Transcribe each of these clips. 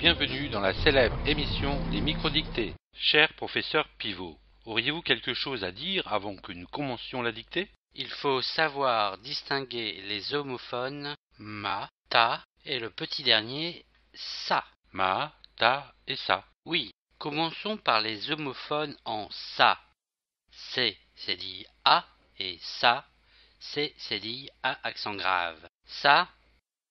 bienvenue dans la célèbre émission Les Microdictées. Cher professeur Pivot, auriez-vous quelque chose à dire avant que nous commencions la dictée? Il faut savoir distinguer les homophones ma, ta et le petit dernier sa. Ma, ta et sa. Oui, commençons par les homophones en sa. C'est dit a et sa, c'est dit a accent grave. Ça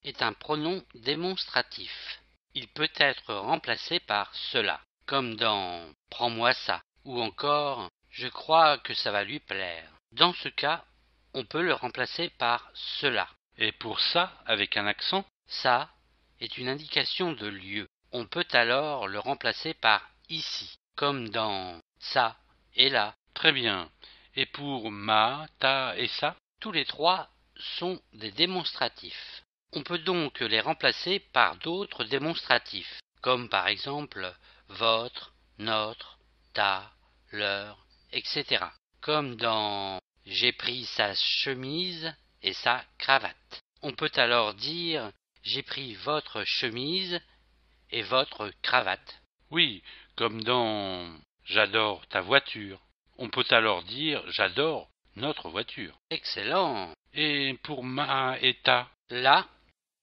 est un pronom démonstratif. Il peut être remplacé par cela, comme dans « prends-moi ça » ou encore « je crois que ça va lui plaire ». Dans ce cas, on peut le remplacer par cela. Et pour ça, avec un accent? Ça est une indication de lieu. On peut alors le remplacer par ici, comme dans ça et là. Très bien. Et pour ma, ta et sa? Tous les trois sont des démonstratifs. On peut donc les remplacer par d'autres démonstratifs, comme par exemple votre, notre, ta, leur, etc. Comme dans j'ai pris sa chemise et sa cravate. On peut alors dire j'ai pris votre chemise et votre cravate. Oui, comme dans j'adore ta voiture. On peut alors dire j'adore notre voiture. Excellent. Et pour ma et ta? Là,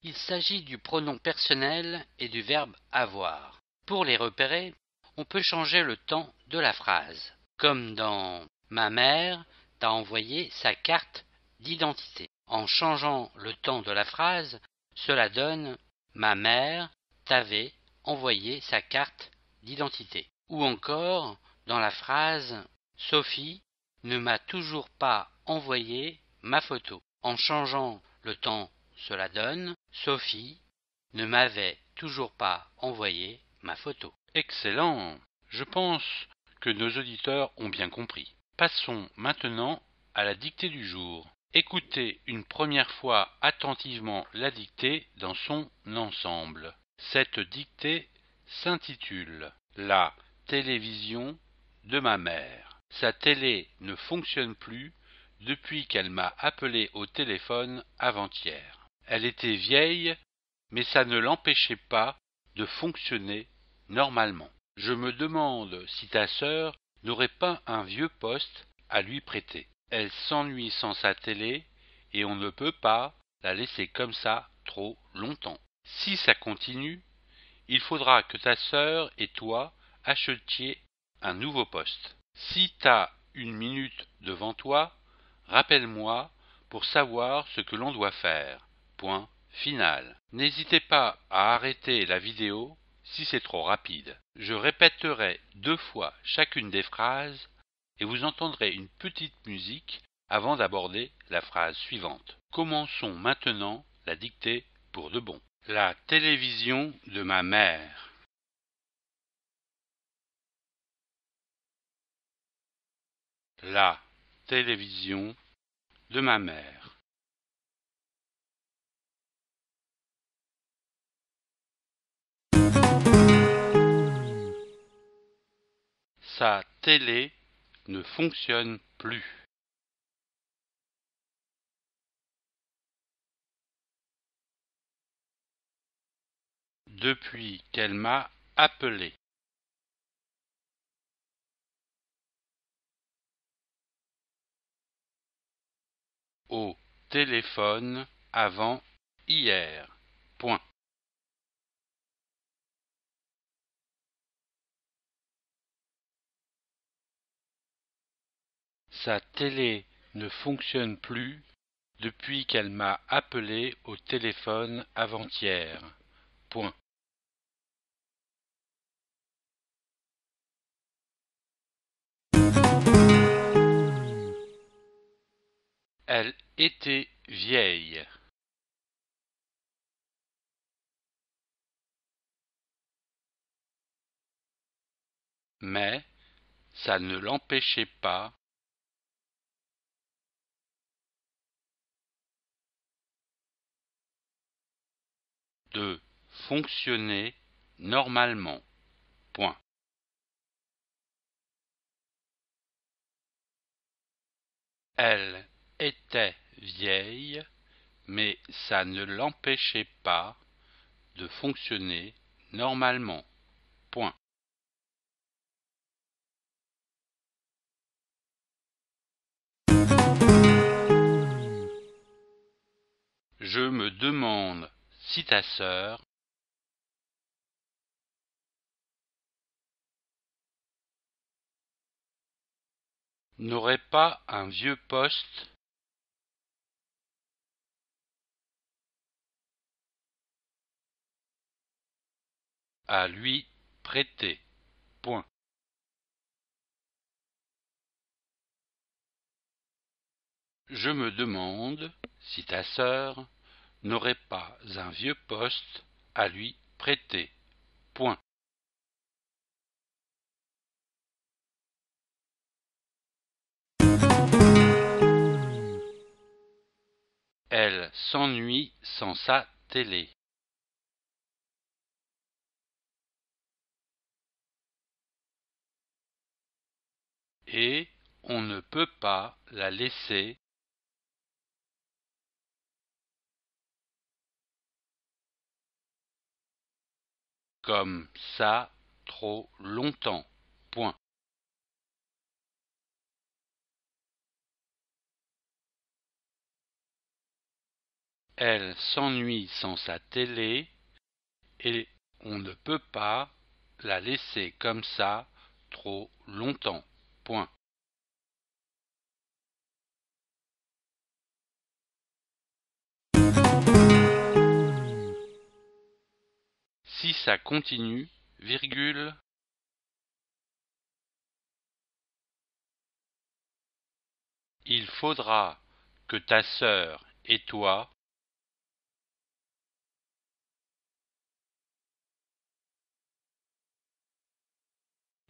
il s'agit du pronom personnel et du verbe avoir. Pour les repérer, on peut changer le temps de la phrase, comme dans ma mère t'a envoyé sa carte d'identité. En changeant le temps de la phrase, cela donne ma mère t'avait envoyé sa carte d'identité. Ou encore dans la phrase Sophie ne m'a toujours pas envoyé ma photo. En changeant le temps, cela donne Sophie ne m'avait toujours pas envoyé ma photo. Excellent. Je pense que nos auditeurs ont bien compris. Passons maintenant à la dictée du jour. Écoutez une première fois attentivement la dictée dans son ensemble. Cette dictée s'intitule « La télévision de ma mère ». Sa télé ne fonctionne plus depuis qu'elle m'a appelé au téléphone avant-hier. Elle était vieille, mais ça ne l'empêchait pas de fonctionner normalement. Je me demande si ta sœur n'aurait pas un vieux poste à lui prêter. Elle s'ennuie sans sa télé et on ne peut pas la laisser comme ça trop longtemps. Si ça continue, il faudra que ta sœur et toi achetiez un nouveau poste. Si t'as une minute devant toi, rappelle-moi pour savoir ce que l'on doit faire. Point final. N'hésitez pas à arrêter la vidéo si c'est trop rapide. Je répéterai 2 fois chacune des phrases et vous entendrez une petite musique avant d'aborder la phrase suivante. Commençons maintenant la dictée pour de bon. La télévision de ma mère. La télévision de ma mère. Sa télé ne fonctionne plus. Depuis qu'elle m'a appelé. Au téléphone avant hier. Point. Sa télé ne fonctionne plus depuis qu'elle m'a appelé au téléphone avant-hier. Point. Elle était vieille. Mais ça ne l'empêchait pas de fonctionner normalement. Point. Elle était vieille, mais ça ne l'empêchait pas de fonctionner normalement. Point. Je me demande si ta sœur n'aurait pas un vieux poste à lui prêter. Point. Je me demande si ta sœur n'aurait pas un vieux poste à lui prêter. Point. Elle s'ennuie sans sa télé. Et on ne peut pas la laisser comme ça trop longtemps. Point. Elle s'ennuie sans sa télé et on ne peut pas la laisser comme ça trop longtemps. Point. Si ça continue, virgule, il faudra que ta sœur et toi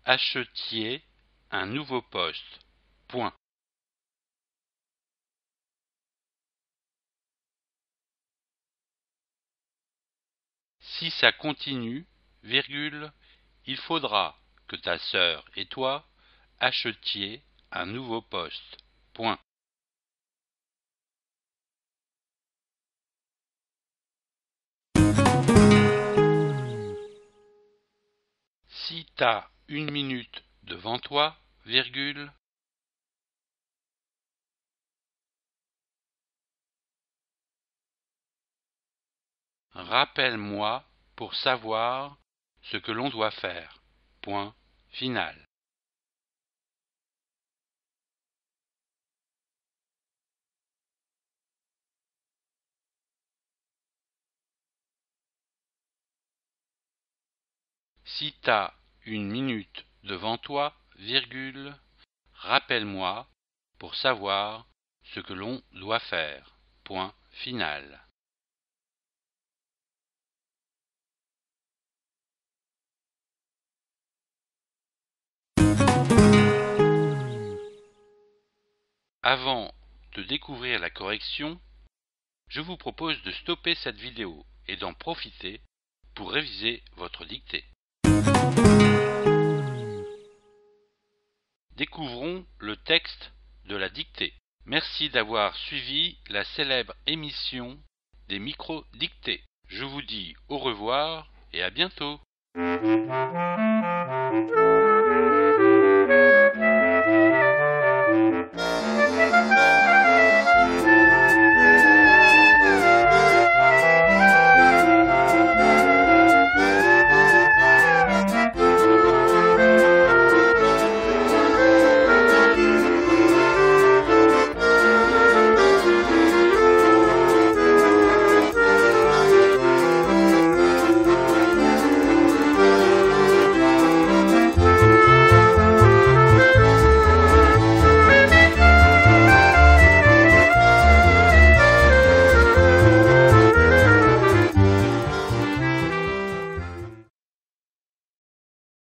achetiez un nouveau poste. Point. Si ça continue, virgule, il faudra que ta sœur et toi achetiez un nouveau poste. Point. Si t'as une minute devant toi, virgule, rappelle-moi pour savoir ce que l'on doit faire. Point final. Si t'as une minute devant toi, virgule, rappelle-moi pour savoir ce que l'on doit faire. Point final. Avant de découvrir la correction, je vous propose de stopper cette vidéo et d'en profiter pour réviser votre dictée. Découvrons le texte de la dictée. Merci d'avoir suivi la célèbre émission des micro-dictées. Je vous dis au revoir et à bientôt.